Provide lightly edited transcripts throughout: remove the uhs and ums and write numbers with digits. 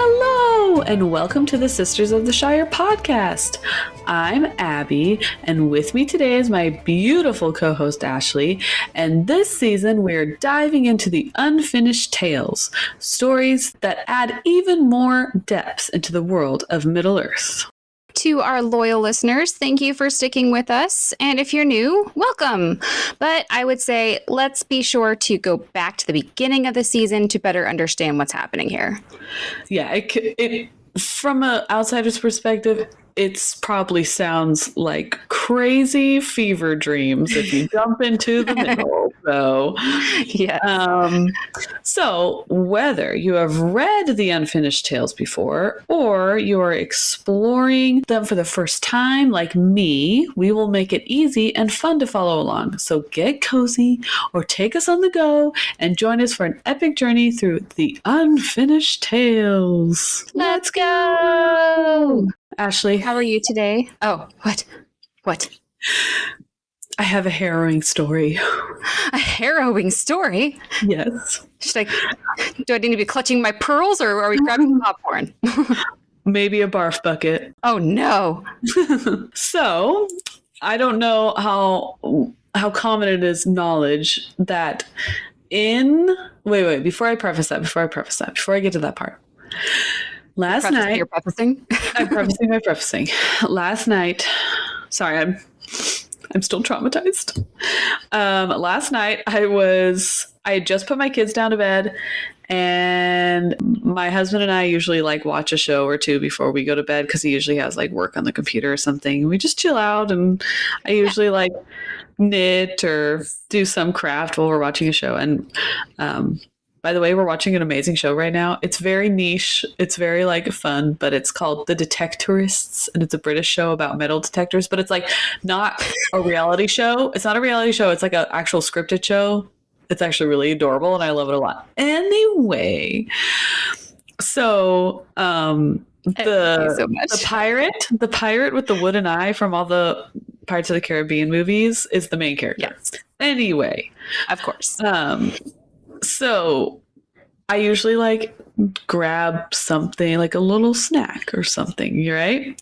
Hello, and welcome to the Sisters of the Shire Podcast. I'm Abby, and with me today is my beautiful co-host Ashley, and this season we're diving into the unfinished tales, stories that add even more depth into the world of Middle-earth. To our loyal listeners, thank you for sticking with us. And if you're new, welcome. But I would say let's be sure to go back to the beginning of the season to better understand what's happening here. Yeah, it from an outsider's perspective, it probably sounds like crazy fever dreams if you jump into the middle. So, Yes. So whether you have read the unfinished tales before or you are exploring them for the first time like me, we will make it easy and fun to follow along. So get cozy or take us on the go and join us for an epic journey through the unfinished tales. Let's go! Ashley, How are you today? Oh, what? I have a harrowing story. A harrowing story? Yes. Do I need to be clutching my pearls or are we grabbing popcorn? Maybe a barf bucket. Oh no. So, I don't know how common it is knowledge that before I get to that part. Last night, you're prefacing? I'm prefacing my prefacing. Last night, sorry, I'm still traumatized. Last night I had just put my kids down to bed, and my husband and I usually watch a show or two before we go to bed because he usually has work on the computer or something. We just chill out, and I usually knit or do some craft while we're watching a show. And by the way, we're watching an amazing show right now. It's very niche. It's very fun, but it's called The Detectorists, and it's a British show about metal detectors, but it's not a reality show. It's not a reality show. It's an actual scripted show. It's actually really adorable, and I love it a lot. Anyway, so the pirate with the wooden eye from all the Pirates of the Caribbean movies is the main character. Yes. Anyway, Of course. So I usually grab something like a little snack or something, right?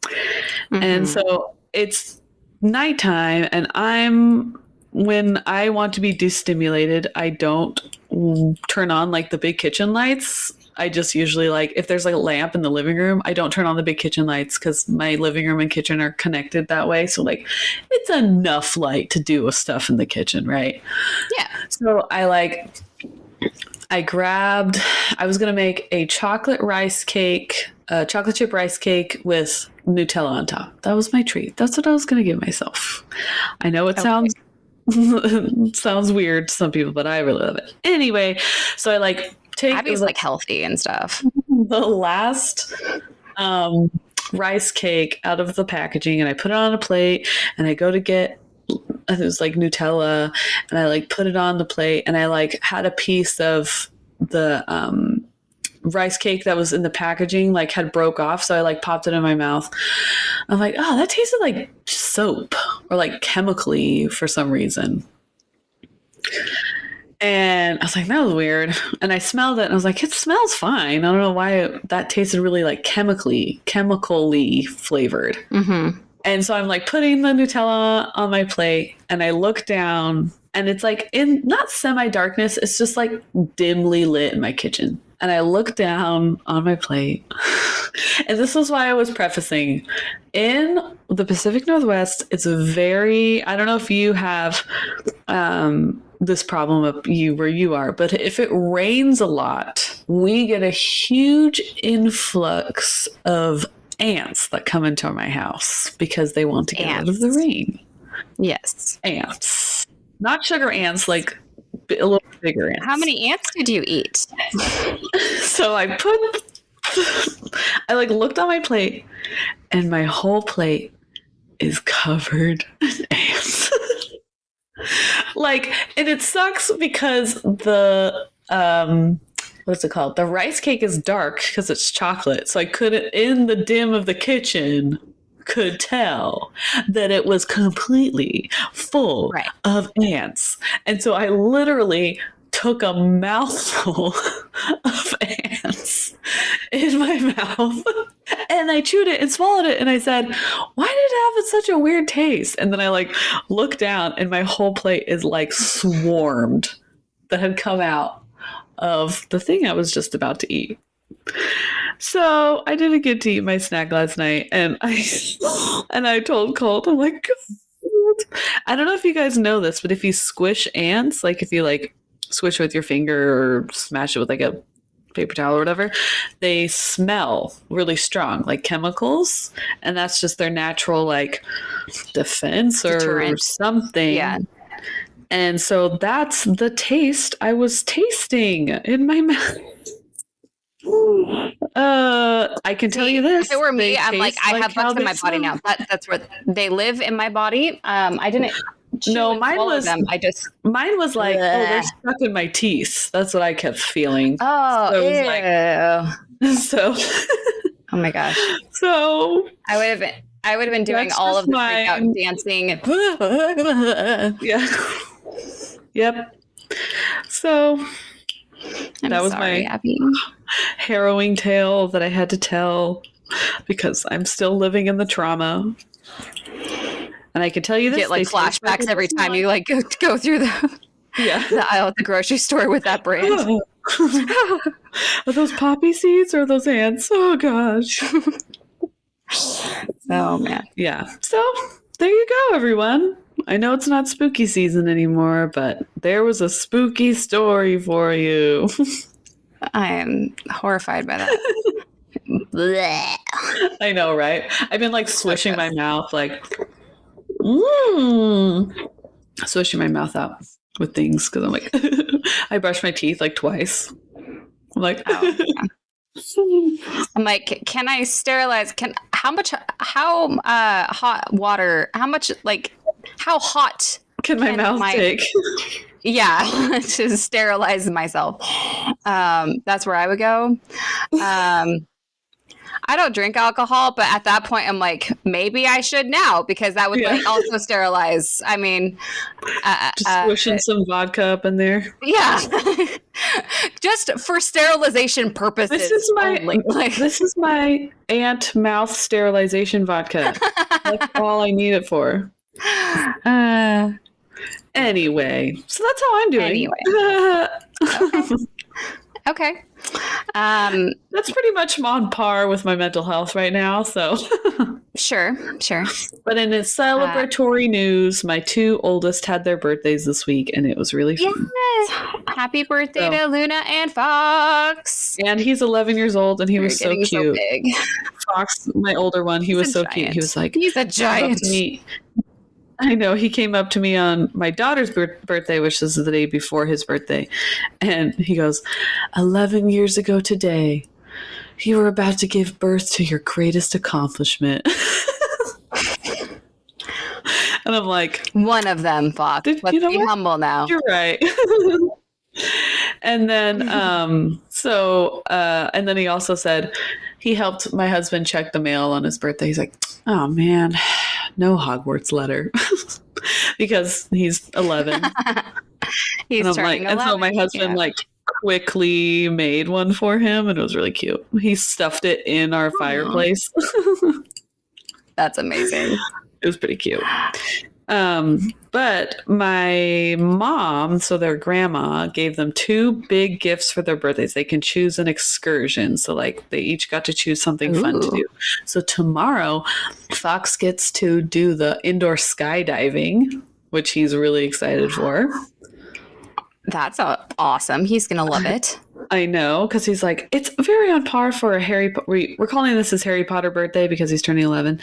Mm-hmm. And so it's nighttime, and when I want to be destimulated, I don't turn on the big kitchen lights. I just usually if there's a lamp in the living room, I don't turn on the big kitchen lights because my living room and kitchen are connected that way. So it's enough light to do stuff in the kitchen, right? Yeah. So I was going to make a chocolate chip rice cake with Nutella on top. That was my treat. That's what I was going to give myself. I know it sounds weird to some people, but I really love it. Anyway, so I take Abby's healthy and stuff. The last rice cake out of the packaging, and I put it on a plate, and I go to get it was Nutella, and I put it on the plate, and I had a piece of the rice cake that was in the packaging had broke off, so I popped it in my mouth. I'm oh, that tasted like soap or chemically for some reason. And I was that was weird. And I smelled it, and I was it smells fine. I don't know why that tasted really chemically flavored. Mm-hmm. And so I'm putting the Nutella on my plate, and I look down, and it's in not semi-darkness, it's just dimly lit in my kitchen. And I look down on my plate, and this is why I was prefacing. In the Pacific Northwest, it's I don't know if you have this problem where you are, but if it rains a lot, we get a huge influx of ants that come into my house because they want to get out of the rain. Yes. Ants. Not sugar ants, a little bigger ants. How many ants did you eat? So I looked on my plate, and my whole plate is covered in ants. And it sucks because the what's it called? The rice cake is dark because it's chocolate. So I couldn't, in the dim of the kitchen, could tell that it was completely full of ants. And so I literally took a mouthful of ants in my mouth. And I chewed it and swallowed it. And I said, why did it have such a weird taste? And then I like looked down and my whole plate is like swarmed that had come out of the thing I was just about to eat. So I didn't get to eat my snack last night. And I told Colt, I'm like, I don't know if you guys know this, but if you squish ants, like if you like squish it with your finger or smash it with like a paper towel or whatever, they smell really strong, like chemicals, and that's just their natural like defense or Deterrent. something. Yeah. And so that's the taste I was tasting in my mouth. I can tell you this. If it were me, they I'm like, taste I have how bugs in they my body smell. now. That's where they live in my body. I didn't. No, mine was them. Mine was like, oh, they're Ugh. stuck in my teeth. That's what I kept feeling. Oh, So it was ew. like, so, Oh my gosh. so I would have been doing That's all just of the freak out mine. dancing. yeah, yep. So I'm that was sorry, my Abby. harrowing tale that I had to tell because I'm still living in the trauma. And I can tell you this: Get like they taste flashbacks like every it's time not. you like go through the Yeah. aisle at the grocery store with that brand. Are those poppy seeds or those ants? Oh gosh. Oh man. Yeah. So there you go, everyone. I know it's not spooky season anymore, but there was a spooky story for you. I am horrified by that. Blech. I know, right? I've been like swishing my mouth, like, swishing my mouth out with things because I'm like, I brush my teeth like twice. I'm like, Oh, yeah. I'm like, can I sterilize? How hot water? How hot? can my mouth take? Yeah, to sterilize myself. That's where I would go. I don't drink alcohol, but at that point, I'm like, maybe I should now because that would like also sterilize. I mean, Just swishing some vodka up in there. yeah, just for sterilization purposes. This is my only. Like, this is my ant mouth sterilization vodka. That's all I need it for. Anyway, so that's how I'm doing. Anyway. Okay. That's pretty much on par with my mental health right now. So, Sure. but in celebratory news, my two oldest had their birthdays this week, and it was really fun. Yes. Happy birthday to Luna and Fox. And he's 11 years old, and he was so Getting cute. so big. Fox, my older one, he was so cute. He was like, he's a came up giant. to me. I know, he came up to me on my daughter's birthday, which is the day before his birthday, and he goes, 11 years ago today, you were about to give birth to your greatest accomplishment. And I'm like, One of them, Fox. Let's you know be what? humble now. You're right. And then, and then he also said he helped my husband check the mail on his birthday. He's like, oh man, no Hogwarts letter because he's 11. He's and I'm turning like, 11. And so my husband like quickly made one for him, and it was really cute. He stuffed it in our fireplace. That's amazing. It was pretty cute. But my mom, so their grandma, gave them two big gifts for their birthdays. They can choose an excursion. So, like, they each got to choose something fun to do. So, tomorrow, Fox gets to do the indoor skydiving, which he's really excited for. That's awesome. He's going to love it. I know, because he's like, it's very on par for a we're calling this his Harry Potter birthday because he's turning 11.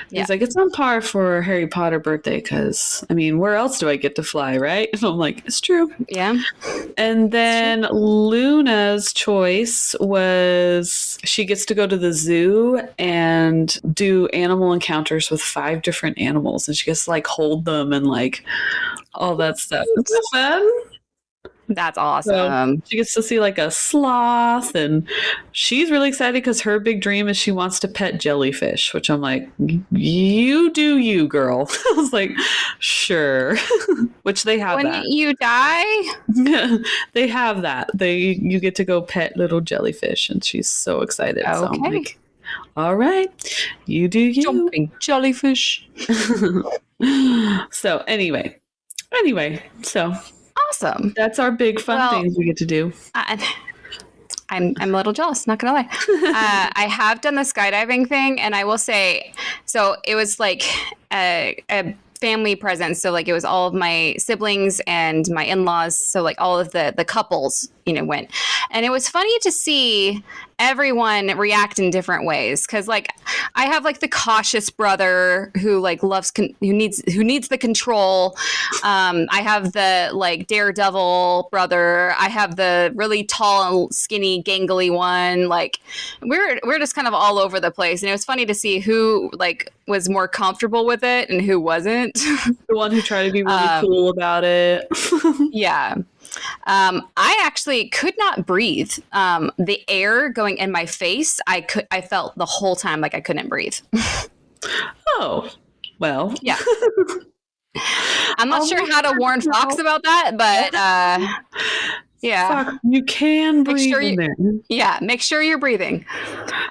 Yeah. He's like, it's on par for a Harry Potter birthday because, I mean, where else do I get to fly, right? And I'm like, it's true. Yeah. And then Luna's choice was she gets to go to the zoo and do animal encounters with 5 different animals. And she gets to, like, hold them and, like, all that stuff. Is that fun? That's So awesome. she gets to see like a sloth, and she's really excited because her big dream is she wants to pet jellyfish, which I'm like, you do you, girl. I was like, sure. Which they have When that. you die? They have that. You get to go pet little jellyfish, and she's so excited. So I'm Okay. like, all right, you do you. Jumping jellyfish. So anyway, so Awesome. that's our big fun things we get to do. I'm a little jealous, not gonna lie. I have done the skydiving thing, and I will say, so it was like a family present. So like it was all of my siblings and my in-laws. So like all of the couples, went, and it was funny to see everyone react in different ways. Cause like I have like the cautious brother who like who needs the control. I have the like daredevil brother. I have the really tall and skinny gangly one. Like we're just kind of all over the place. And it was funny to see who like was more comfortable with it and who wasn't. The one who tried to be really cool about it. Yeah. I actually could not breathe. The air going in my face, I felt the whole time like I couldn't breathe. Oh, well. Yeah. I'm not sure how to warn Fox about that, but yeah. Fox, you can breathe in there. Yeah, make sure you're breathing.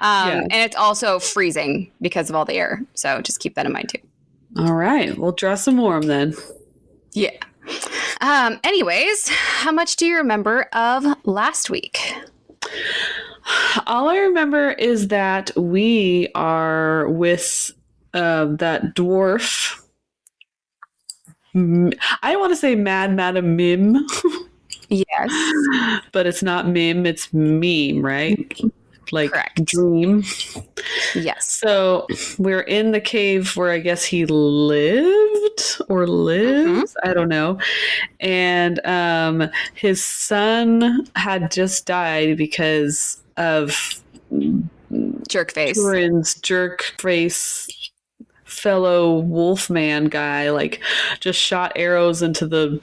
And it's also freezing because of all the air. So just keep that in mind too. All right. Well, dress them warm then. Yeah. Anyways, how much do you remember of last week? All I remember is that we are with that dwarf. I want to say Mad Madam Mim. Yes. But it's not Mim, it's Meme, right? Like correct. Dream. Yes. So we're in the cave where I guess he lived or lives. I don't know. And his son had just died because of Jerkface. Hurin's jerk face fellow wolfman guy, like just shot arrows into the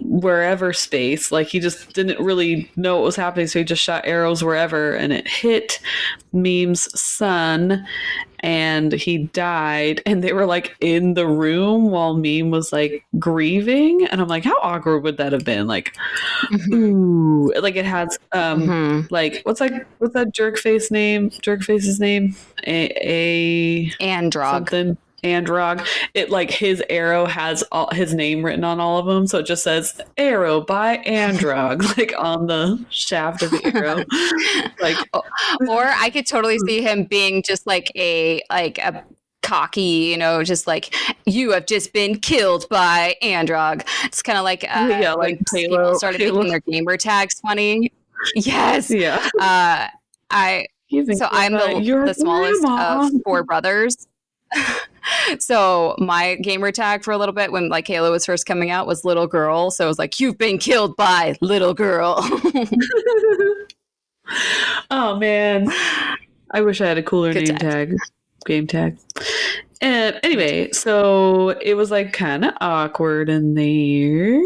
wherever space. Like he just didn't really know what was happening, so he just shot arrows wherever, and it hit Meme's son, and he died. And they were like in the room while Meme was like grieving, and I'm like, how awkward would that have been? Like, ooh, like it has like what's that jerkface's name? Androg. Something. Androg. It like his arrow has all his name written on all of them, so it just says "Arrow by Androg" like on the shaft of the arrow. Like, or I could totally see him being just like a cocky, just like, you have just been killed by Androg. It's kind of like like people started making their gamer tags funny. Yes. Yeah. I'm the smallest of four brothers. So my gamer tag for a little bit when like Halo was first coming out was little girl. So it was like, you've been killed by little girl. Oh man, I wish I had a cooler game tag. And anyway, so it was like kind of awkward in there,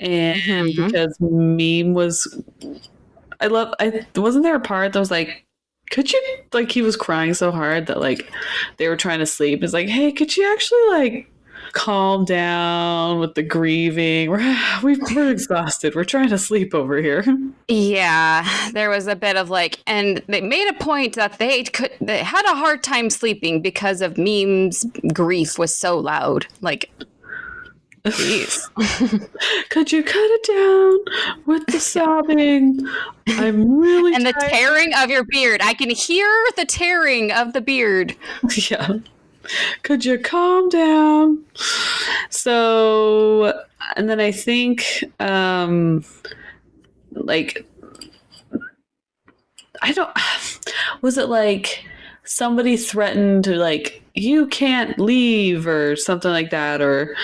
and because Meme was, wasn't there a part that was like, could you, like, he was crying so hard that like they were trying to sleep. It's like, hey, could you actually like calm down with the grieving? We're exhausted. We're trying to sleep over here. Yeah, there was a bit of like, and they made a point that they had a hard time sleeping because of Meme's grief was so loud. Like, please. Could you cut it down with the sobbing? I'm really and the tearing of your beard. I can hear the tearing of the beard. Yeah. Could you calm down? So, and then I think, like, was it like somebody threatened to like, you can't leave or something like that, or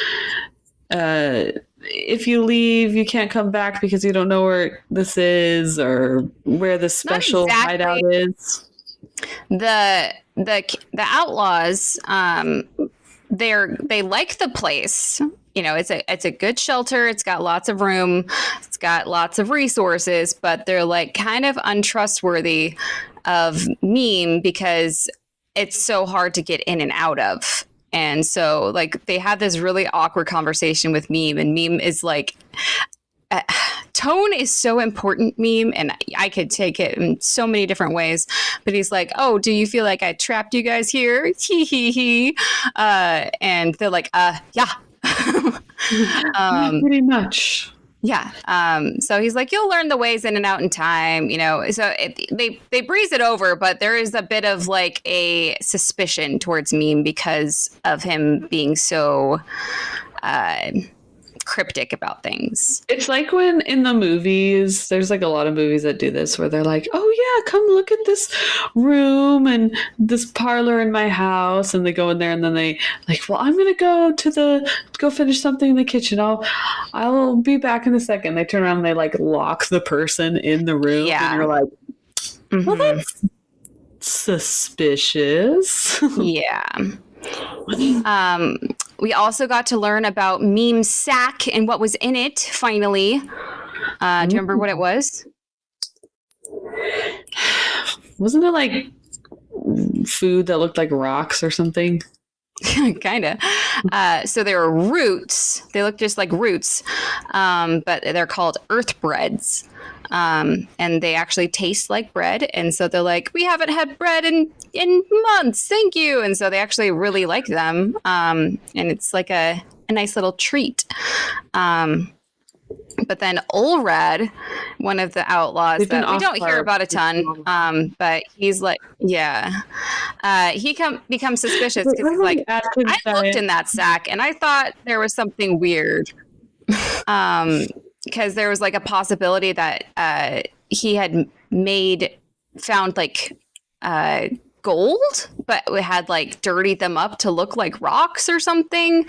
if you leave, you can't come back because you don't know where this is or where the special hideout is. The outlaws they like the place. You know, it's a good shelter. It's got lots of room. It's got lots of resources, but they're like kind of untrustworthy of Mim because it's so hard to get in and out of. And so like they had this really awkward conversation with Mim, and Mim is like, tone is so important, Mim, and I could take it in so many different ways. But he's like, "Oh, do you feel like I trapped you guys here?" Hee hee hee. And they're like, "Yeah." Pretty much. Yeah. So he's like, "You'll learn the ways in and out in time," you know. So they breeze it over, but there is a bit of like a suspicion towards Mim because of him being so cryptic about things. It's like when in the movies, there's like a lot of movies that do this where they're like, "Oh yeah, come look at this room and this parlor in my house," and they go in there and then they like, "Well, I'm gonna go finish something in the kitchen. I'll be back in a second." They turn around and they like lock the person in the room, Yeah. and you're like, "Well, that's suspicious." Yeah. We also got to learn about Mim's sack and what was in it, finally. Do you remember what it was? Wasn't it like food that looked like rocks or something? Kind of. So they were roots. They look just like roots, but they're called earthbreads. And they actually taste like bread. And so they're like, "We haven't had bread in months. Thank you." And so they actually really like them. And it's like a nice little treat. But then Olrad, one of the outlaws that we don't hear about a ton, but he's like, yeah, he becomes suspicious because he's like, "I looked in that sack and I thought there was something weird." Because there was like a possibility that he had found like gold, but we had like dirtied them up to look like rocks or something.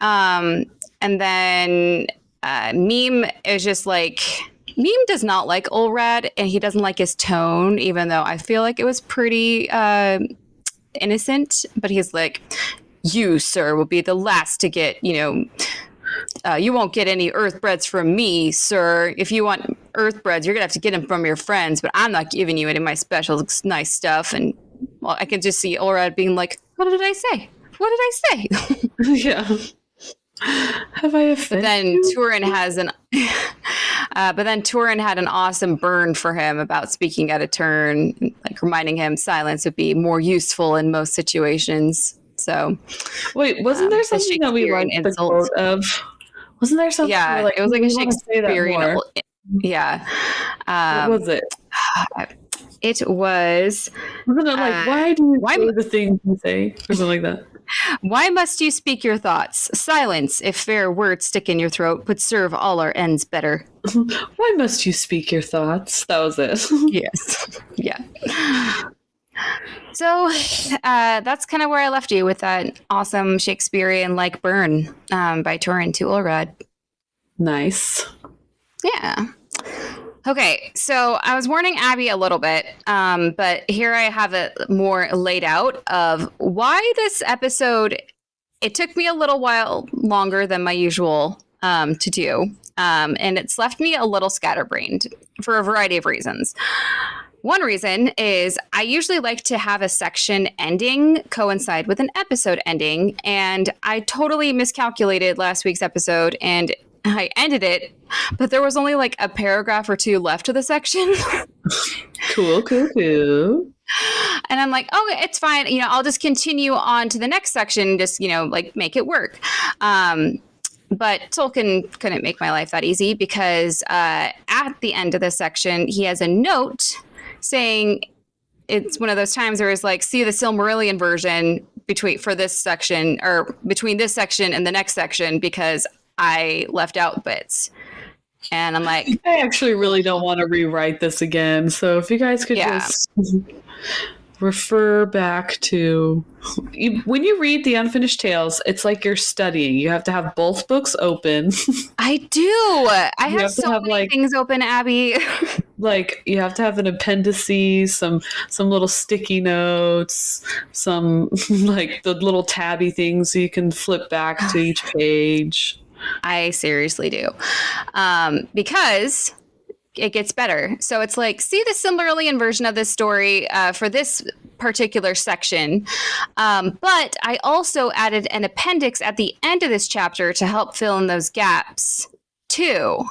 And then Mim is just like, Mim does not like Olrad, and he doesn't like his tone, even though I feel like it was pretty innocent. But he's like, "You, sir, will be the last to get, you know, you won't get any earthbreads from me, sir. If you want earthbreads, you're gonna have to get them from your friends, but I'm not giving you any of my special nice stuff." And well, I can just see Olrad being like, "What did I say? What did I say?" Yeah. Have I offended? But then Hurin had an awesome burn for him about speaking out of turn, like reminding him silence would be more useful in most situations. So, wait, wasn't there something that we liked the quote of? Wasn't there something? Yeah, like, it was like a Shakespearean. Yeah. What was it? It was. Wasn't it like, "Why do you say the things you say?" or something like that? "Why must you speak your thoughts? Silence, if fair words stick in your throat, would serve all our ends better." "Why must you speak your thoughts?" That was it. Yes. Yeah. So that's kind of where I left you with that awesome Shakespearean-like burn by Hurin to Olrad. Nice. Yeah. Okay, so I was warning Abby a little bit, but here I have it more laid out of why this episode, it took me a little while longer than my usual to do, and it's left me a little scatterbrained for a variety of reasons. One reason is I usually like to have a section ending coincide with an episode ending, and I totally miscalculated last week's episode, and I ended it, but there was only like a paragraph or two left of the section. Cool. And I'm like, "Oh, it's fine. You know, I'll just continue on to the next section and just, you know, like make it work." But Tolkien couldn't make my life that easy because at the end of this section, he has a note saying it's one of those times where it's like, "See the Silmarillion version for this section, or between this section and the next section, because I left out bits." And I'm like, I actually really don't want to rewrite this again. So if you guys could just refer back to when you read the Unfinished Tales, it's like you're studying. You have to have both books open. I do. I You have have to so have, many like- things open, Abby. Like you have to have an appendices, some little sticky notes, some like the little tabby things so you can flip back to each page. I seriously do. Because it gets better. So it's like, see the Silmarillion version of this story for this particular section. But I also added an appendix at the end of this chapter to help fill in those gaps too.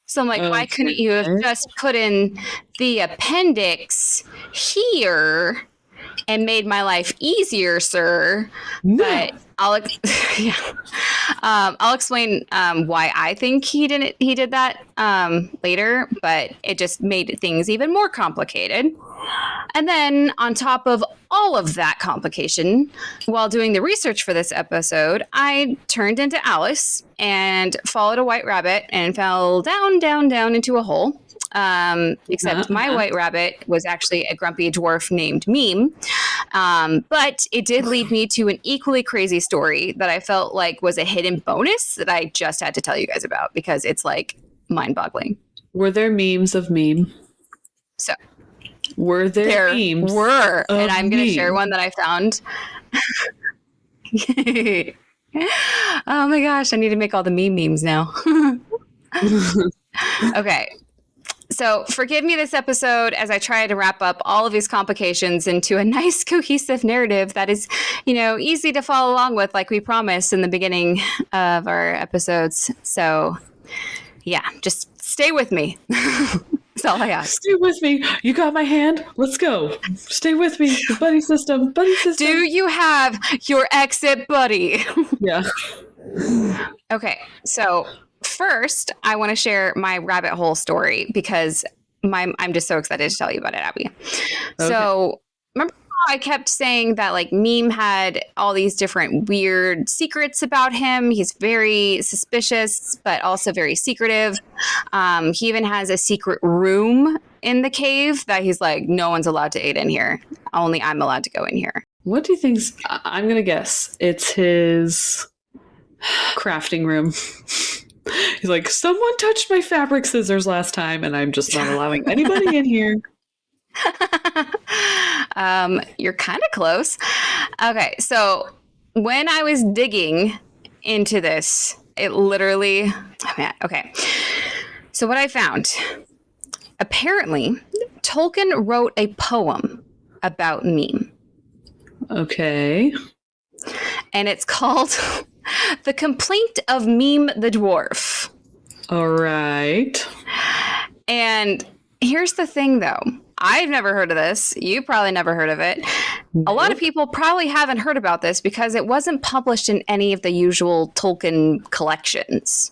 So I'm like, why couldn't you have just put in the appendix here and made my life easier, sir? No. But I'll explain why I think he did that later, but it just made things even more complicated. And then on top of all of that complication, while doing the research for this episode, I turned into Alice and followed a white rabbit and fell down, down, down into a hole. Except my white rabbit was actually a grumpy dwarf named Mim. But it did lead me to an equally crazy story that I felt like was a hidden bonus that I just had to tell you guys about because it's like mind-boggling. Were there memes of Meme? So Were there memes? Were. And I'm going to Meme? share one that I found. Oh my gosh, I need to make all the memes now. Okay. So forgive me this episode as I try to wrap up all of these complications into a nice cohesive narrative that is, easy to follow along with like we promised in the beginning of our episodes. So yeah, just stay with me. That's all I ask. Stay with me. You got my hand? Let's go. Stay with me. The buddy system. Buddy system. Do you have your exit buddy? Yeah. Okay, so first, I want to share my rabbit hole story because I'm just so excited to tell you about it, Abby. Okay. So remember how I kept saying that like Meme had all these different weird secrets about him? He's very suspicious, but also very secretive. He even has a secret room in the cave that he's like, no one's allowed to aid in here. Only I'm allowed to go in here. What do you think's... I'm going to guess it's his crafting room. He's like, someone touched my fabric scissors last time, and I'm just not allowing anybody in here. You're kind of close. Okay, so when I was digging into this, it literally... Okay, so what I found... Apparently, Tolkien wrote a poem about Meme. Okay. And it's called The Complaint of Mim the Dwarf. All right. And here's the thing, though. I've never heard of this. You probably never heard of it. A lot of people probably haven't heard about this because it wasn't published in any of the usual Tolkien collections.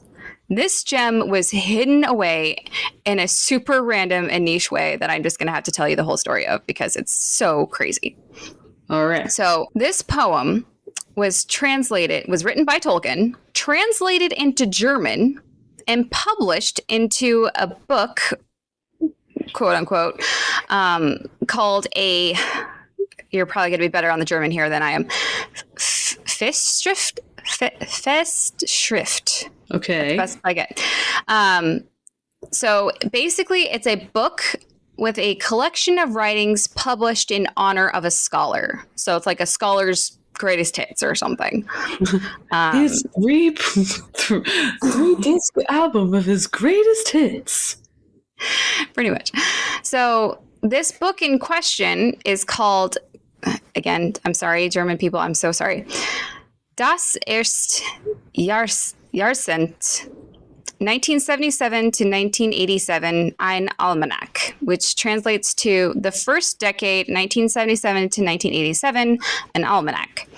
This gem was hidden away in a super random and niche way that I'm just going to have to tell you the whole story of because it's so crazy. All right. So this poem was written by Tolkien, translated into German, and published into a book, quote unquote, called you're probably going to be better on the German here than I am, Festschrift. Okay. Best I get. So basically, it's a book with a collection of writings published in honor of a scholar. So it's like a scholar's greatest hits or something. His three-disc album of his greatest hits. Pretty much. So this book in question is called, again, I'm sorry, German people, I'm so sorry. Das erste Jahrzehnt, 1977 to 1987, ein Almanac, which translates to the first decade, 1977 to 1987, an almanac.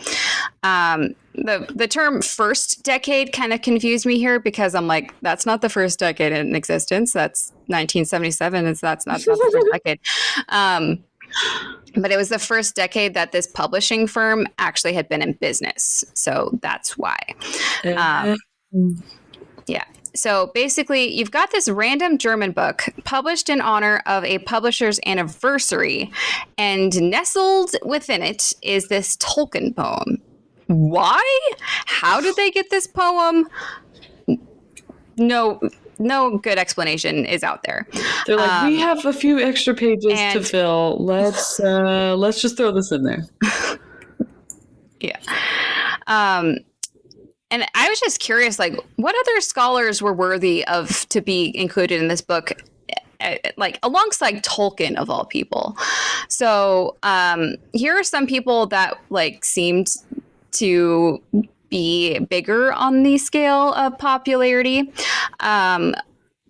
The term first decade kind of confused me here because I'm like, that's not the first decade in existence. That's 1977. That's not the first decade. But it was the first decade that this publishing firm actually had been in business. So that's why. Yeah. So basically, you've got this random German book published in honor of a publisher's anniversary, and nestled within it is this Tolkien poem. Why? How did they get this poem? No good explanation is out there. They're like, we have a few extra pages to fill. Let's just throw this in there. Yeah. And I was just curious, like, what other scholars were worthy of to be included in this book, like alongside Tolkien of all people. So here are some people that like seemed to be bigger on the scale of popularity.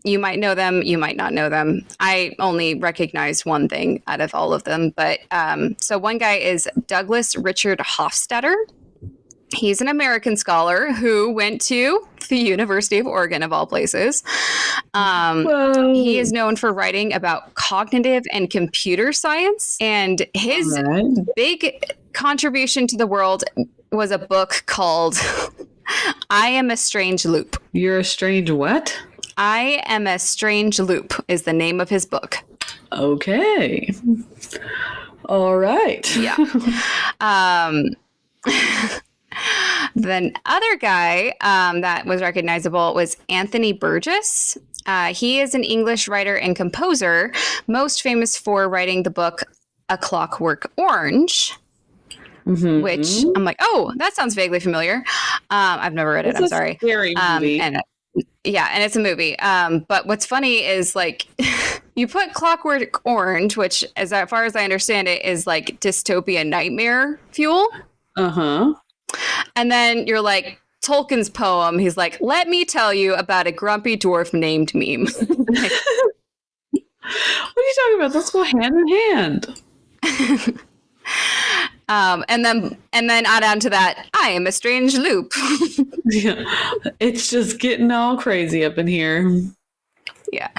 You might know them, you might not know them. I only recognize one thing out of all of them. But so one guy is Douglas Richard Hofstadter. He's an American scholar who went to the University of Oregon, of all places. He is known for writing about cognitive and computer science. And his big contribution to the world was a book called I Am a Strange Loop. You're a strange what? I Am a Strange Loop is the name of his book. Okay. All right. Yeah. The other guy that was recognizable was Anthony Burgess. He is an English writer and composer, most famous for writing the book A Clockwork Orange, which I'm like, oh, that sounds vaguely familiar. I've never read it. I'm sorry. Scary movie. And it's a movie. But what's funny is like you put Clockwork Orange, which as far as I understand it is like dystopia nightmare fuel. Uh-huh. And then you're like, Tolkien's poem, he's like, let me tell you about a grumpy dwarf named Mim. What are you talking about? Let's go hand in hand. And then add on to that, I am a strange loop. Yeah. It's just getting all crazy up in here. Yeah.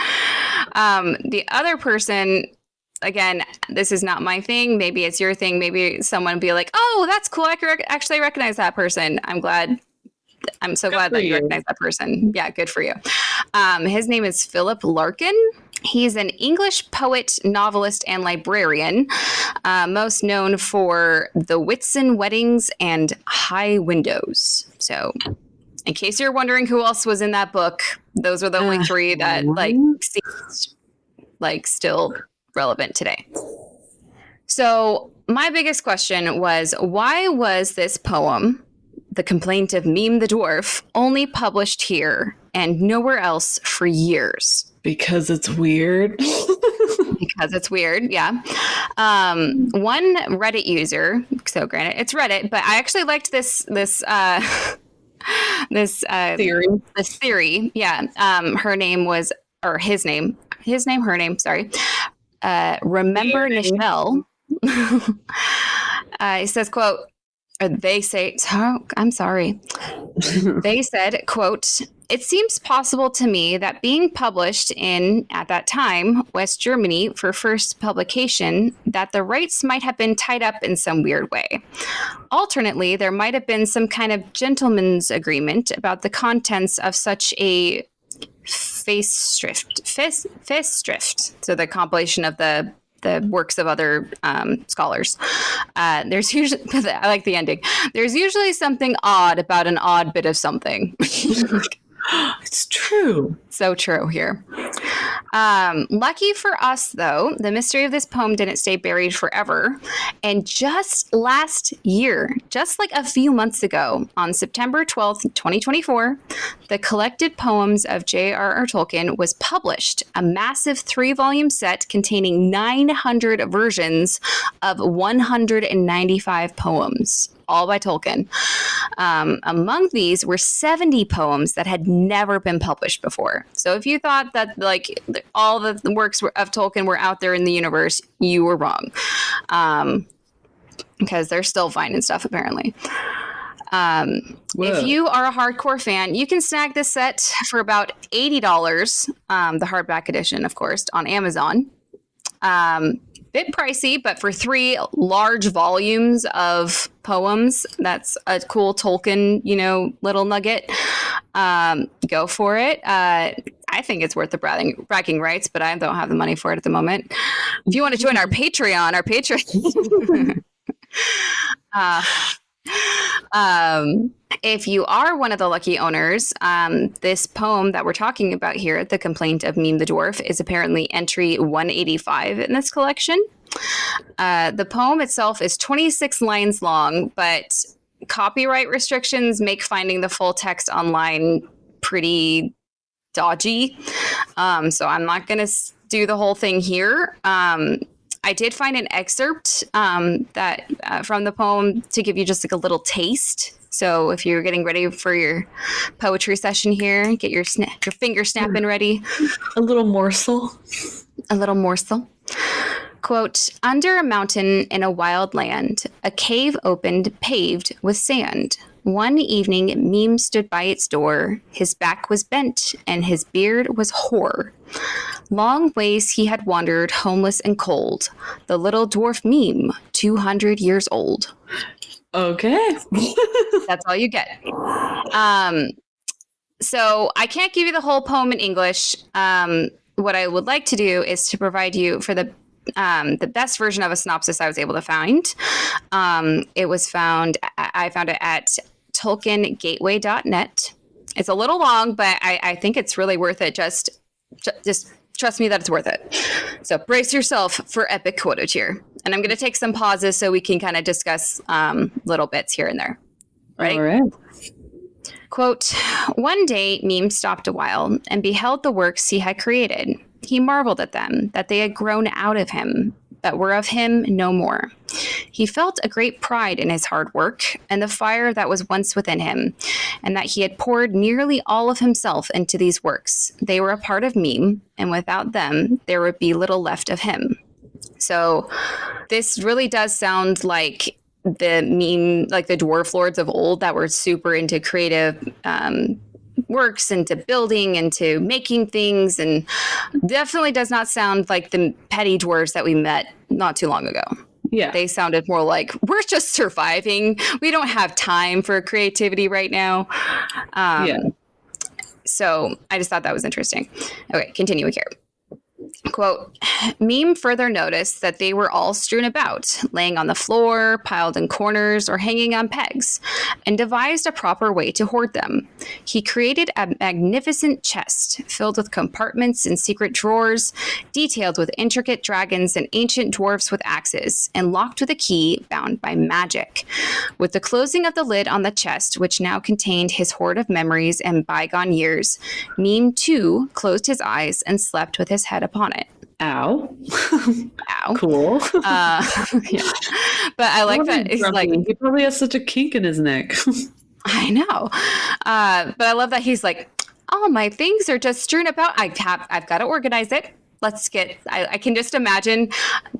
The other person, again, this is not my thing. Maybe it's your thing. Maybe someone would be like, oh, that's cool. I could actually recognize that person. I'm so glad that you recognize that person. Yeah, good for you. His name is Philip Larkin. He's an English poet, novelist, and librarian, most known for The Whitsun Weddings and High Windows. So in case you're wondering who else was in that book, those are the only three that seems like still relevant today. So my biggest question was, why was this poem, The Complaint of Mim the Dwarf, only published here and nowhere else for years? Because it's weird. Because it's weird, yeah. One Reddit user, so granted it's Reddit, but I actually liked this theory. Yeah. Her name was, or his name, her name, sorry. Remember Nichelle. It says, quote, or they say, I'm sorry. They said, quote, it seems possible to me that being published in, at that time, West Germany for first publication, that the rights might have been tied up in some weird way. Alternately, there might have been some kind of gentleman's agreement about the contents of such a Festschrift. So the compilation of the works of other scholars. There's usually, I like the ending. There's usually something odd about an odd bit of something. It's true. So true here. Lucky for us, though, the mystery of this poem didn't stay buried forever. And just last year, just like a few months ago, on September 12th, 2024, the collected poems of J.R.R. Tolkien was published, a massive 3-volume set containing 900 versions of 195 poems, all by Tolkien. Among these were 70 poems that had never been published before. So if you thought that like all the works of Tolkien were out there in the universe, you were wrong. Because they're still finding stuff, apparently. If you are a hardcore fan, you can snag this set for about $80, the hardback edition, of course, on Amazon. Bit pricey, but for 3 large volumes of poems, that's a cool Tolkien, little nugget. Go for it. I think it's worth the bragging rights, but I don't have the money for it at the moment. If you want to join our Patreon, if you are one of the lucky owners, this poem that we're talking about here, The Complaint of Mim the Dwarf, is apparently entry 185 in this collection. The poem itself is 26 lines long, but copyright restrictions make finding the full text online pretty dodgy. So I'm not going to do the whole thing here. I did find an excerpt that from the poem to give you just like a little taste. So if you're getting ready for your poetry session here, get your finger snapping ready. A little morsel. A little morsel. Quote, under a mountain in a wild land, a cave opened paved with sand. One evening, Mim stood by its door. His back was bent, and his beard was hoar. Long ways he had wandered, homeless and cold. The little dwarf Mim, 200 years old. Okay. That's all you get. So I can't give you the whole poem in English. What I would like to do is to provide you for the best version of a synopsis I was able to find. I found it at tolkiengateway.net. It's a little long, but I think it's really worth it. Just trust me that it's worth it. So brace yourself for epic quotage here. And I'm going to take some pauses so we can kind of discuss little bits here and there. Ready? All right. Quote, one day Mim stopped a while and beheld the works he had created. He marveled at them, that they had grown out of him, but were of him no more. He felt a great pride in his hard work and the fire that was once within him, and that he had poured nearly all of himself into these works. They were a part of Mim, and without them, there would be little left of him. So this really does sound like the Mim, like the dwarf lords of old that were super into creative works, into building, into making things, and definitely does not sound like the petty dwarves that we met not too long ago. Yeah. They sounded more like, we're just surviving. We don't have time for creativity right now. So I just thought that was interesting. Okay, continuing here. Quote, Mim further noticed that they were all strewn about, laying on the floor, piled in corners, or hanging on pegs, and devised a proper way to hoard them. He created a magnificent chest filled with compartments and secret drawers, detailed with intricate dragons and ancient dwarfs with axes, and locked with a key bound by magic. With the closing of the lid on the chest, which now contained his hoard of memories and bygone years, Mim too closed his eyes and slept with his head upon it. Ow. Ow. Cool. Yeah. But I like that. It's like, he probably has such a kink in his neck. I know. But I love that he's like, all my things are just strewn about. I've got to organize it. Let's get, I can just imagine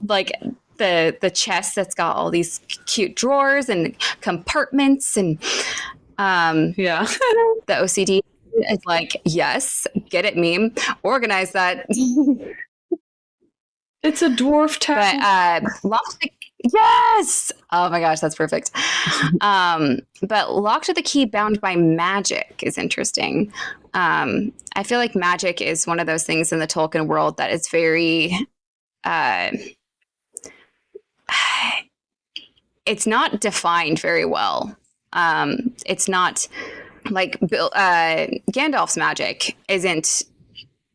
like the chest that's got all these cute drawers and compartments and the OCD is like, yes, get it, Mim. Organize that. It's a dwarf town. But yes! Oh my gosh, that's perfect. But locked to the key bound by magic is interesting. I feel like magic is one of those things in the Tolkien world that is very... it's not defined very well. It's not... like Gandalf's magic isn't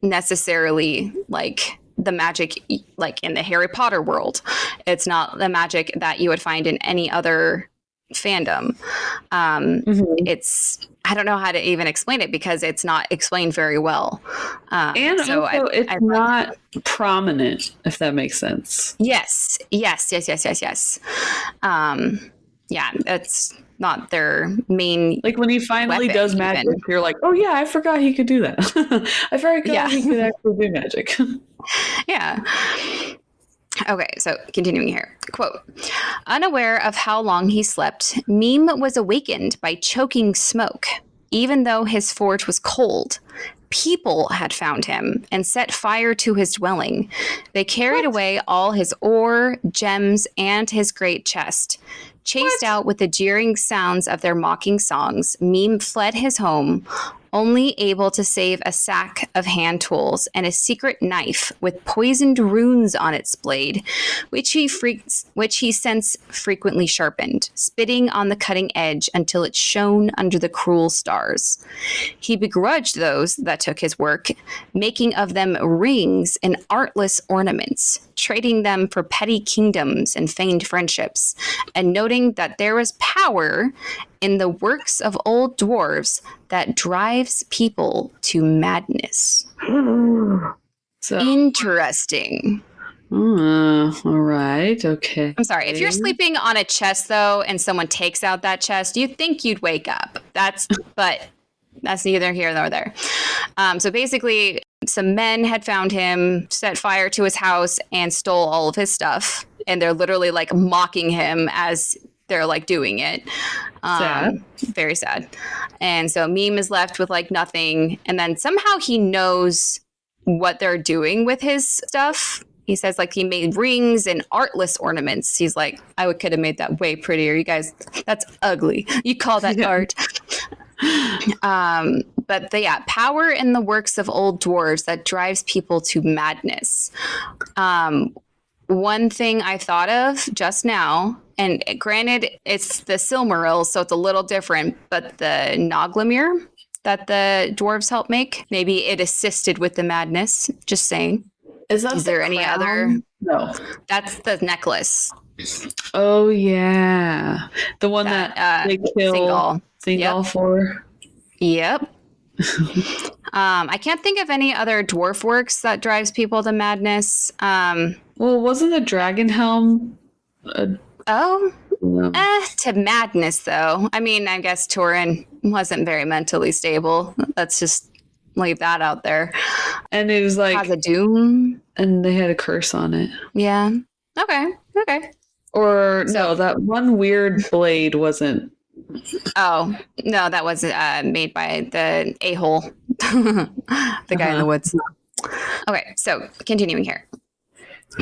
necessarily like the magic like in the Harry Potter world. It's not the magic that you would find in any other fandom. It's, I don't know how to even explain it because it's not explained very well. And so also it's not prominent, if that makes sense. Yes. Yeah, that's not their main. Like when he finally does magic, you're like, oh yeah, I forgot he could do that. I forgot he could actually do magic. Yeah. Okay, so continuing here. Quote, unaware of how long he slept, Mim was awakened by choking smoke. Even though his forge was cold, people had found him and set fire to his dwelling. They carried away all his ore, gems, and his great chest. Chased out with the jeering sounds of their mocking songs, Mim fled his home, only able to save a sack of hand tools and a secret knife with poisoned runes on its blade, which he since frequently sharpened, spitting on the cutting edge until it shone under the cruel stars. He begrudged those that took his work, making of them rings and artless ornaments, trading them for petty kingdoms and feigned friendships, and noting that there was power in the works of old dwarves that drives people to madness. So Interesting. all right, okay. I'm sorry. If you're sleeping on a chest, though, and someone takes out that chest, you'd think you'd wake up. But that's neither here nor there. So basically, some men had found him, set fire to his house, and stole all of his stuff. And they're literally like mocking him as they're like doing it. Sad. Very sad. And so Mim is left with like nothing. And then somehow he knows what they're doing with his stuff. He says like he made rings and artless ornaments. He's like, I could have made that way prettier. You guys, that's ugly. You call that art. But power in the works of old dwarves that drives people to madness. One thing I thought of just now, and granted, it's the Silmarils, so it's a little different, but the Noglamir that the dwarves helped make, maybe it assisted with the madness. Just saying. Is there any other? No. That's the necklace. Oh, yeah. The one that they kill Thingol for? Yep. I can't think of any other dwarf works that drives people to madness. Well, wasn't the dragon helm? To madness, though. I mean, I guess Hurin wasn't very mentally stable. Let's just leave that out there. And it was like Khazad-dûm. And they had a curse on it. Yeah. Okay. Or no, that one weird blade wasn't. Oh, no, that was made by the a-hole. The guy in the woods. Okay, so continuing here.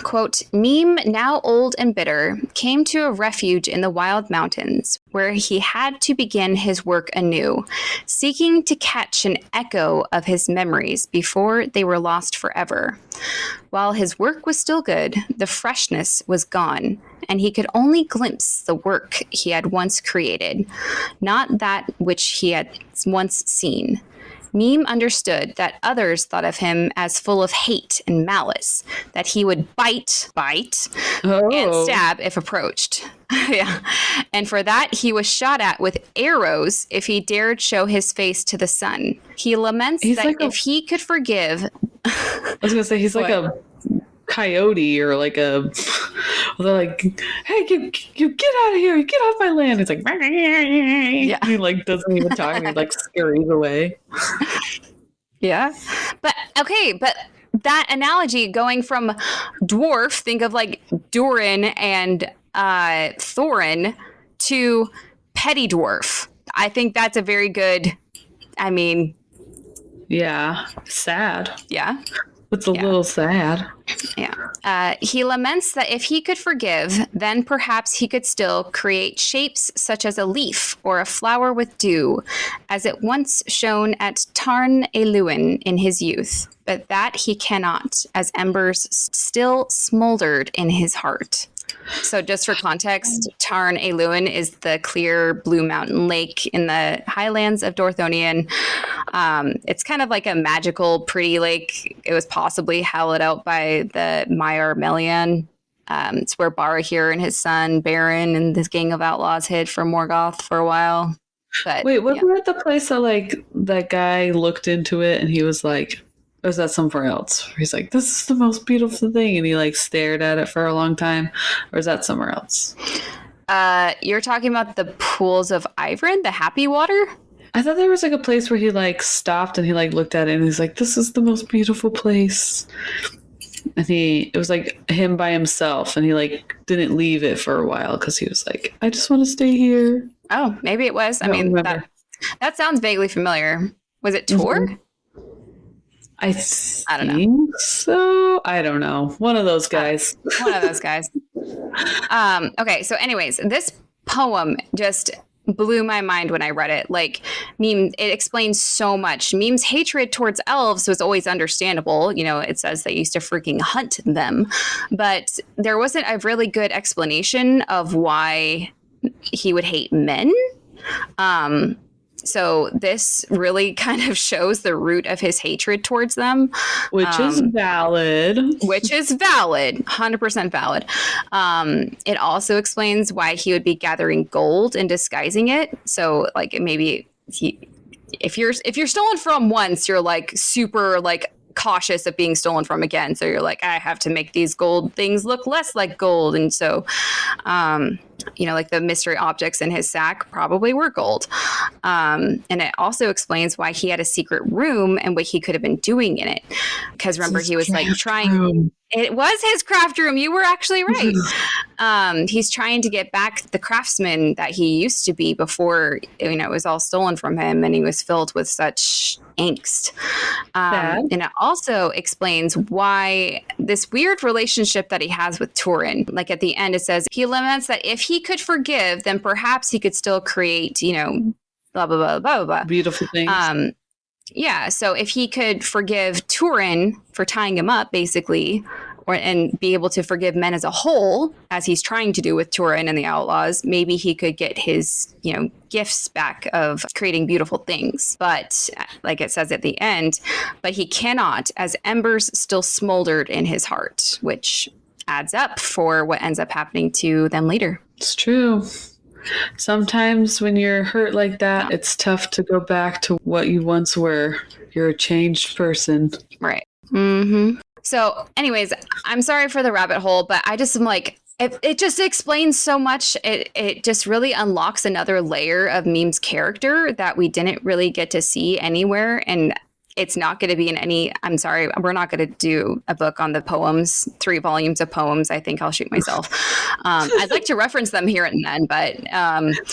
Quote, Mim, now old and bitter, came to a refuge in the wild mountains, where he had to begin his work anew, seeking to catch an echo of his memories before they were lost forever. While his work was still good, the freshness was gone, and he could only glimpse the work he had once created, not that which he had once seen. Mim understood that others thought of him as full of hate and malice, that he would bite, and stab if approached. Yeah. And for that, he was shot at with arrows if he dared show his face to the sun. He laments that if he could forgive... I was going to say, he's like a coyote or like a... They're like, hey, you get out of here. You get off my land. It's like... Yeah. He like doesn't even talk. And he like scurries away. Yeah. But that analogy going from dwarf, think of like Durin and Thorin, to petty dwarf. I think that's a very good, yeah, sad. Yeah. It's a little sad. Yeah. He laments that if he could forgive, then perhaps he could still create shapes such as a leaf or a flower with dew, as it once shone at Tarn Eluin in his youth. But that he cannot, as embers still smoldered in his heart. So just for context, Tarn Eluin is the clear blue mountain lake in the highlands of Dorthonion. It's kind of like a magical, pretty lake. It was possibly hallowed out by the Maiar Melian. It's where Barahir and his son Baron and this gang of outlaws hid from Morgoth for a while. But wait, wasn't that the place that like that guy looked into it and he was like, or was that somewhere else? He's like, this is the most beautiful thing. And he like stared at it for a long time. Or is that somewhere else? You're talking about the pools of Ivrin, the happy water? I thought there was like a place where he like stopped and he like looked at it and he's like, this is the most beautiful place. And it was like him by himself and he like didn't leave it for a while because he was like, I just want to stay here. Oh, maybe it was. I mean, that sounds vaguely familiar. Was it Tor? Mm-hmm. I don't know. So I don't know. One of those guys. Okay. So anyways, this poem just blew my mind when I read it. Like, Mim, it explains so much. Mim's hatred towards elves was always understandable. You know, it says they used to freaking hunt them, but there wasn't a really good explanation of why he would hate men. So this really kind of shows the root of his hatred towards them. Which is valid. 100% valid. It also explains why he would be gathering gold and disguising it. So like maybe if you're stolen from once, you're like super like cautious of being stolen from again. So you're like, I have to make these gold things look less like gold. And so, you know, like the mystery objects in his sack probably were gold. And it also explains why he had a secret room and what he could have been doing in it. Because remember, he was like trying. It was his craft room. You were actually right. He's trying to get back the craftsman that he used to be before, you know, it was all stolen from him and he was filled with such angst. And it also explains why this weird relationship that he has with Hurin. Like at the end, it says he laments that if he could forgive, then perhaps he could still create, you know, blah, blah, blah, blah, blah. Beautiful things. Yeah, so if he could forgive Hurin for tying him up, basically, and be able to forgive men as a whole, as he's trying to do with Hurin and the Outlaws, maybe he could get his, you know, gifts back of creating beautiful things. But like it says at the end, but he cannot, as embers still smoldered in his heart, which adds up for what ends up happening to them later. It's true. Sometimes when you're hurt like that, it's tough to go back to what you once were. You're a changed person. Right. Mm-hmm. So anyways, I'm sorry for the rabbit hole, but I just am like, it just explains so much. It just really unlocks another layer of Mim's character that we didn't really get to see anywhere. And it's not going to be in any, I'm sorry, we're not going to do a book on the poems, 3 volumes of poems. I think I'll shoot myself. I'd like to reference them here and then, but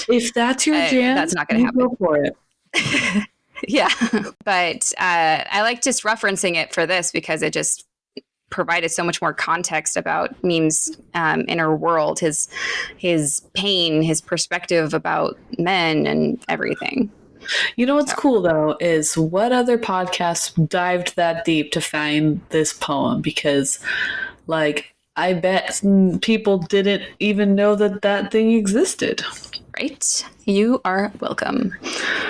if that's your jam, that's not going to happen. Go for it. Yeah. But I like just referencing it for this because it just provided so much more context about Mim's inner world, his pain, his perspective about men and everything. You know what's cool, though, is what other podcasts dived that deep to find this poem? Because, like, I bet people didn't even know that thing existed. Right. You are welcome.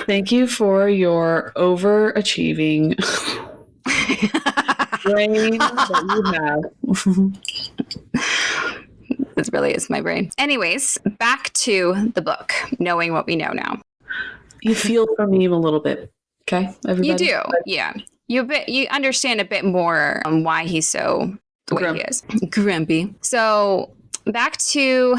Thank you for your overachieving brain that you have. This really is my brain. Anyways, back to the book, knowing what we know now. You feel for Mim a little bit, okay? Everybody? You do, yeah. You understand a bit more on why he's so the way he is. Grumpy. So back to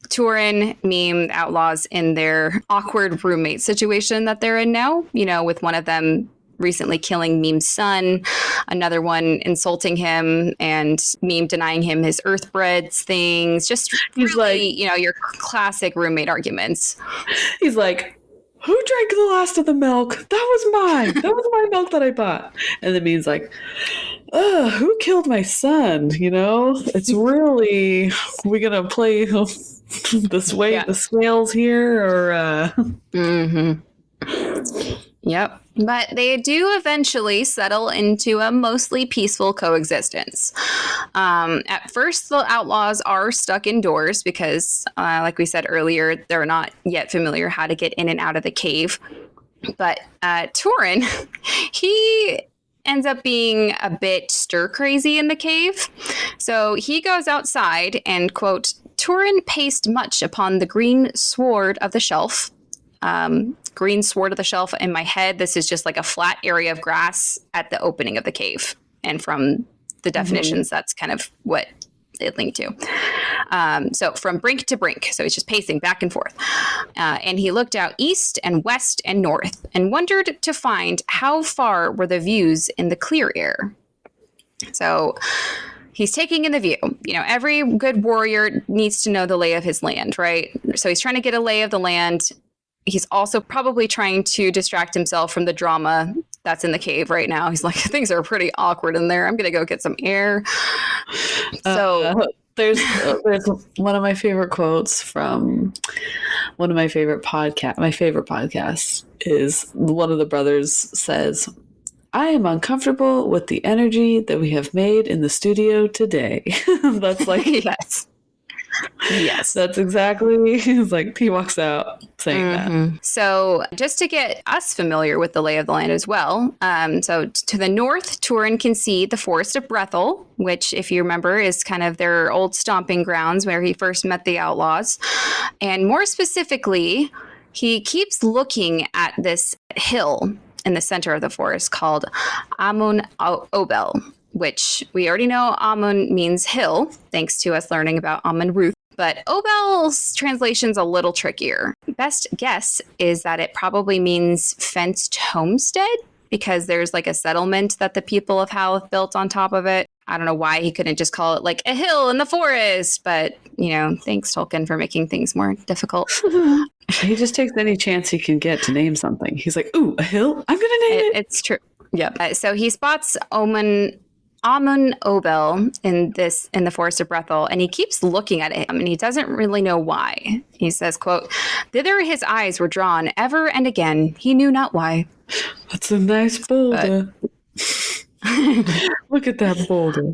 Hurin, Mim, the Outlaws in their awkward roommate situation that they're in now, you know, with one of them recently killing Mim's son, another one insulting him, and Mim denying him his earthbreads things. Just he's really, like, you know, your classic roommate arguments. He's like, who drank the last of the milk? That was mine. That was my milk that I bought. And then Mim's like, who killed my son? You know, it's really, we gonna play this way, the scales here, or Yep. But they do eventually settle into a mostly peaceful coexistence. At first, the Outlaws are stuck indoors because, like we said earlier, they're not yet familiar how to get in and out of the cave. But Hurin, he ends up being a bit stir-crazy in the cave. So he goes outside and, quote, Hurin paced much upon the green sward of the shelf. Green sward of the shelf. In my head, this is just like a flat area of grass at the opening of the cave. And from the definitions, that's kind of what it linked to. So from brink to brink. So he's just pacing back and forth. And he looked out east and west and north and wondered to find how far were the views in the clear air. So he's taking in the view. You know, every good warrior needs to know the lay of his land, right? So he's trying to get a lay of the land. He's also probably trying to distract himself from the drama that's in the cave right now. He's like, things are pretty awkward in there. I'm going to go get some air. So There's one of my favorite quotes from one of my favorite podcast. My favorite podcast is one of the brothers says, "I am uncomfortable with the energy that we have made in the studio today." That's like Yes. Yes. That's exactly. It's like he walks out saying that. So just to get us familiar with the lay of the land as well. So to the north, Turin can see the forest of Brethel, which, if you remember, is kind of their old stomping grounds where he first met the outlaws. And more specifically, he keeps looking at this hill in the center of the forest called Amun Obel, which we already know Amun means hill, thanks to us learning about Amun Ruth. But Obel's translation's a little trickier. Best guess is that it probably means fenced homestead, because there's like a settlement that the people of Howth built on top of it. I don't know why he couldn't just call it like a hill in the forest, but, thanks Tolkien for making things more difficult. He just takes any chance he can get to name something. He's like, ooh, a hill? I'm going to name it. It's true. Yeah. So he spots Amun Obel in the forest of Brethel, and he keeps looking at him, and he doesn't really know why. He says, quote, "Thither his eyes were drawn ever and again, he knew not why." That's a nice boulder. Look at that boulder.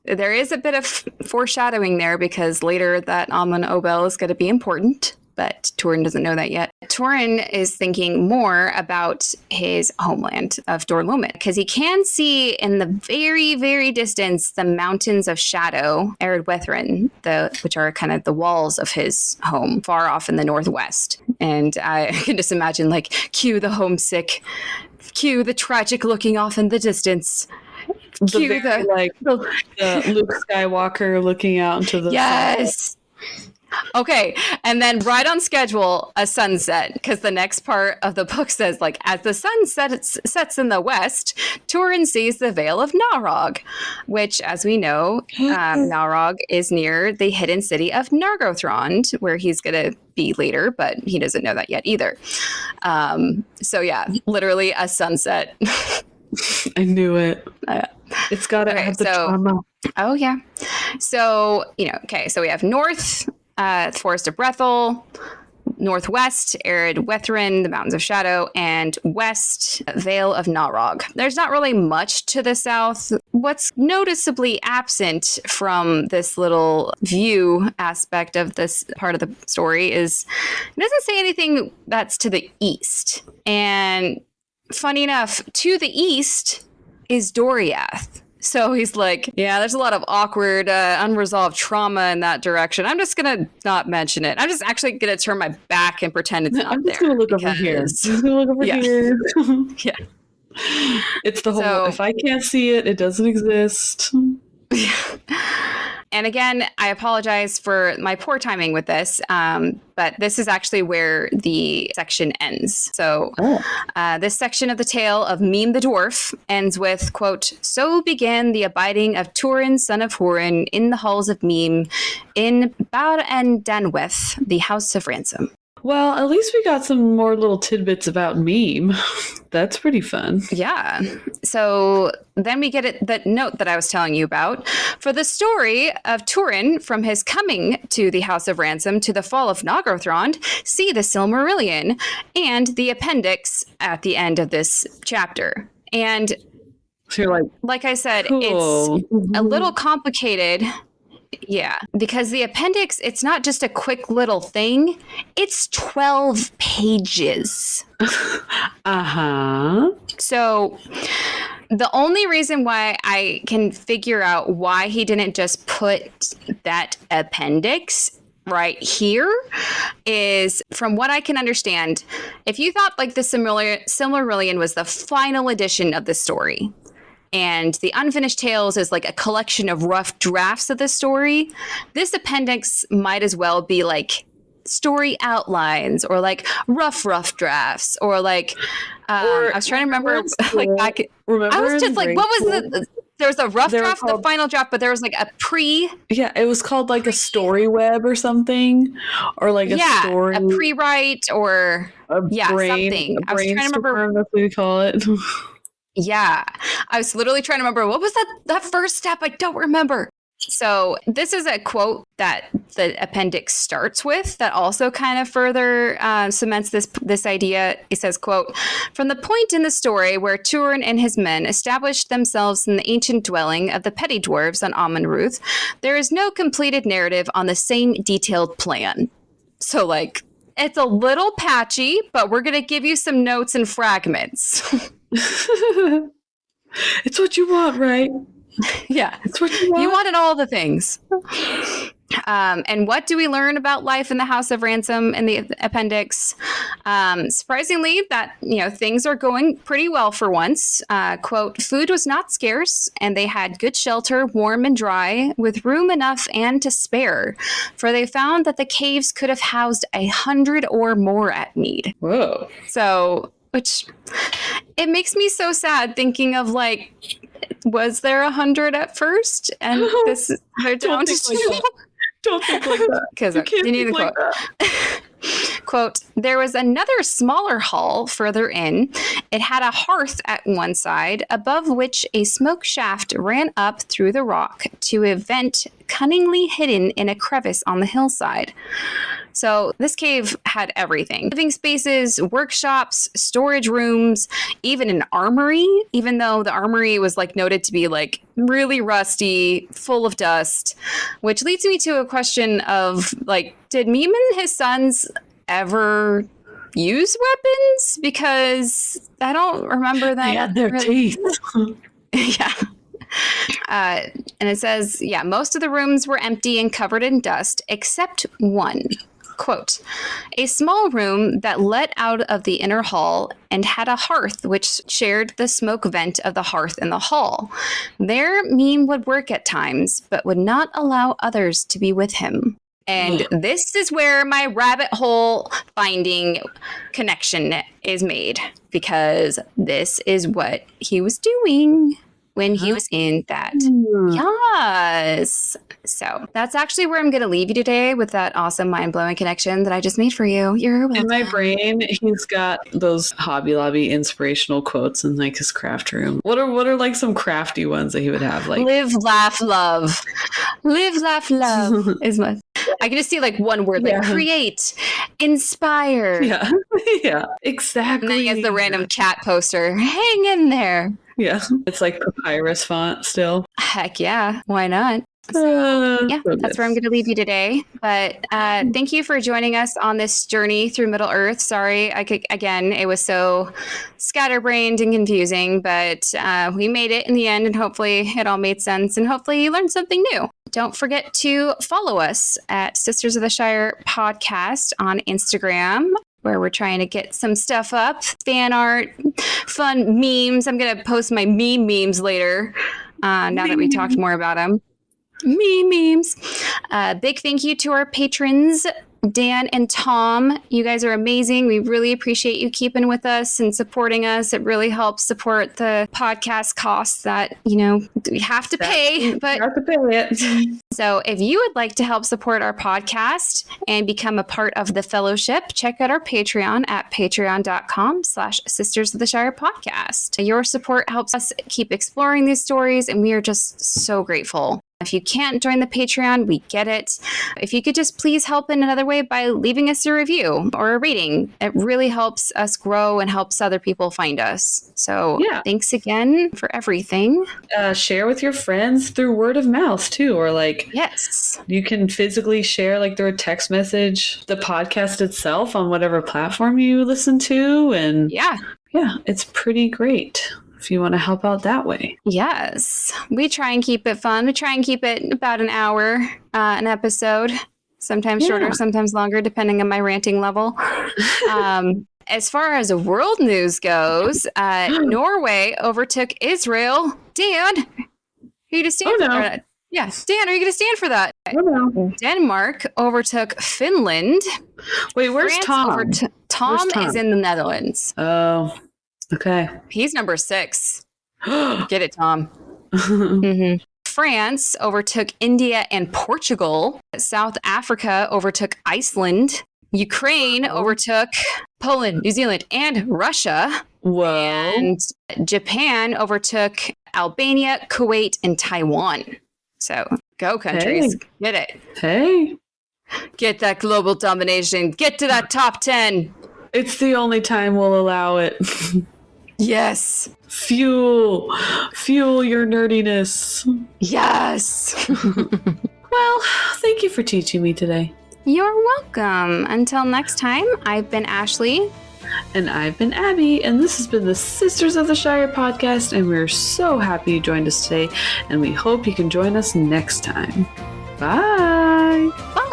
There is a bit of foreshadowing there, because later that Amun Obel is going to be important, but Turin doesn't know that yet. Turin is thinking more about his homeland of Dorlomet, because he can see in the very, very distance the mountains of shadow, Eardwethrin, which are kind of the walls of his home, far off in the northwest. And I can just imagine, like, cue the homesick, cue the tragic looking off in the distance. Cue the Luke Skywalker looking out into the yes. Okay, and then right on schedule, a sunset, because the next part of the book says, like, as the sun sets in the west, Turin sees the Vale of Narog, which, as we know, Narog is near the hidden city of Nargothrond, where he's going to be later, but he doesn't know that yet either. So yeah, literally a sunset. I knew it. It's got to have the drama. Oh, yeah. So, so we have north, Forest of Brethel, northwest, Eardwethrin, the Mountains of Shadow, and west, Vale of Narog. There's not really much to the south. What's noticeably absent from this little view aspect of this part of the story is it doesn't say anything that's to the east. And funny enough, to the east is Doriath. So he's like, yeah, there's a lot of awkward, unresolved trauma in that direction. I'm just going to not mention it. I'm just actually going to turn my back and pretend it's not there. I'm just going to look over here. I'm just going to look over here. Yeah. It's the whole, if I can't see it, it doesn't exist. And again, I apologize for my poor timing with this, but this is actually where the section ends. So this section of the tale of Mim the Dwarf ends with, quote, "So began the abiding of Turin, son of Hurin, in the halls of Mim, in Bar and Danweth, the house of ransom." Well, at least we got some more little tidbits about Mim. That's pretty fun. Yeah. So then we get that note that I was telling you about. For the story of Turin, from his coming to the House of Ransom to the fall of Nargothrond, see the Silmarillion and the appendix at the end of this chapter. And so you're like I said, cool. It's a little complicated. Yeah, because the appendix, it's not just a quick little thing. It's 12 pages. So the only reason why I can figure out why he didn't just put that appendix right here is, from what I can understand, if you thought like the Silmarillion was the final edition of the story, and the Unfinished Tales is like a collection of rough drafts of the story, this appendix might as well be like story outlines or like rough drafts or like I was trying to remember like I was just like, what was there was a rough draft, the final draft, but there was like a it was called like a story web or something, or like a story, a pre-write or something. I was trying to remember. That's what we call it. Yeah, I was literally trying to remember what was that first step. I don't remember. So this is a quote that the appendix starts with that also kind of further cements this idea. It says, quote, "From the point in the story where Hurin and his men established themselves in the ancient dwelling of the petty dwarves on Amon Ruth, there is no completed narrative on the same detailed plan." So, like, it's a little patchy, but we're going to give you some notes and fragments. It's what you want, right? Yeah. It's what you want. You wanted all the things. And what do we learn about life in the House of Ransom in the appendix? Surprisingly, that, things are going pretty well for once. Quote, "Food was not scarce, and they had good shelter, warm and dry, with room enough and to spare. For they found that the caves could have housed 100 or more at need." Whoa. So, which, it makes me so sad thinking of, like, was there 100 at first? And they're down to 2? Don't think like that. Because you need the quote. Quote, "There was another smaller hall further in. It had a hearth at one side, above which a smoke shaft ran up through the rock to a vent cunningly hidden in a crevice on the hillside." So this cave had everything. Living spaces, workshops, storage rooms, even an armory, even though the armory was noted to be really rusty, full of dust, which leads me to a question of did Mim and his sons ever use weapons? Because I don't remember them. They had their teeth. Yeah. And it says, most of the rooms were empty and covered in dust, except one. Quote, "A small room that led out of the inner hall and had a hearth which shared the smoke vent of the hearth in the hall. There Mim would work at times, but would not allow others to be with him." And this is where my rabbit hole finding connection is made, because this is what he was doing when he was in that. Yes. So that's actually where I'm going to leave you today, with that awesome mind-blowing connection that I just made for you. You're welcome. In my brain, he's got those Hobby Lobby inspirational quotes in his craft room. What are some crafty ones that he would have? Live, laugh, love. Live, laugh, love is what I can just see one word, create, inspire. Yeah. Yeah. Exactly. And then he has the random chat poster. Hang in there. Yeah. It's papyrus font still. Heck yeah. Why not? So that's where I'm going to leave you today. But thank you for joining us on this journey through Middle Earth. Sorry, it was so scatterbrained and confusing, but we made it in the end, and hopefully it all made sense, and hopefully you learned something new. Don't forget to follow us at Sisters of the Shire Podcast on Instagram, where we're trying to get some stuff up, fan art, fun memes. I'm going to post my memes later, now that we talked more about them. Memes. Big thank you to our patrons, Dan and Tom. You guys are amazing. We really appreciate you keeping with us and supporting us. It really helps support the podcast costs that, we have to pay. But you have to pay it. So if you would like to help support our podcast and become a part of the fellowship, check out our Patreon at patreon.com/Sisters of the Shire Podcast. Your support helps us keep exploring these stories, and we are just so grateful. If you can't join the Patreon, we get it. If you could just please help in another way by leaving us a review or a rating, it really helps us grow and helps other people find us. So thanks again for everything. Share with your friends through word of mouth too, or yes, you can physically share through a text message the podcast itself on whatever platform you listen to, and yeah, it's pretty great if you want to help out that way. Yes. We try and keep it fun. We try and keep it about an hour an episode, sometimes shorter, sometimes longer, depending on my ranting level. As far as world news goes, Norway overtook Israel. Dan, are you to stand for that? Yes. Dan, are you going to stand for that? Denmark overtook Finland. Wait, where's Tom? Tom is in the Netherlands. Oh, okay. He's number 6. Get it, Tom. Mm-hmm. France overtook India and Portugal. South Africa overtook Iceland. Ukraine overtook Poland, New Zealand, and Russia. Whoa. And Japan overtook Albania, Kuwait, and Taiwan. So Go, countries. Get it. Hey. Get that global domination. Get to that top 10. It's the only time we'll allow it. Yes. Fuel your nerdiness. Yes. Well, thank you for teaching me today. You're welcome. Until next time, I've been Ashley. And I've been Abby, and this has been the Sisters of the Shire podcast, and we're so happy you joined us today, and we hope you can join us next time. Bye! Bye.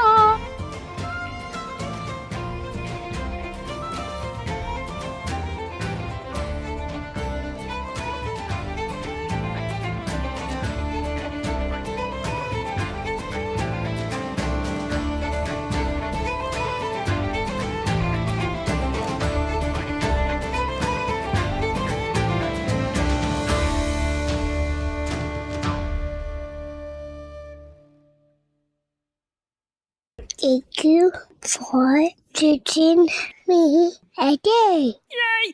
Thank you for teaching me a day. Yay!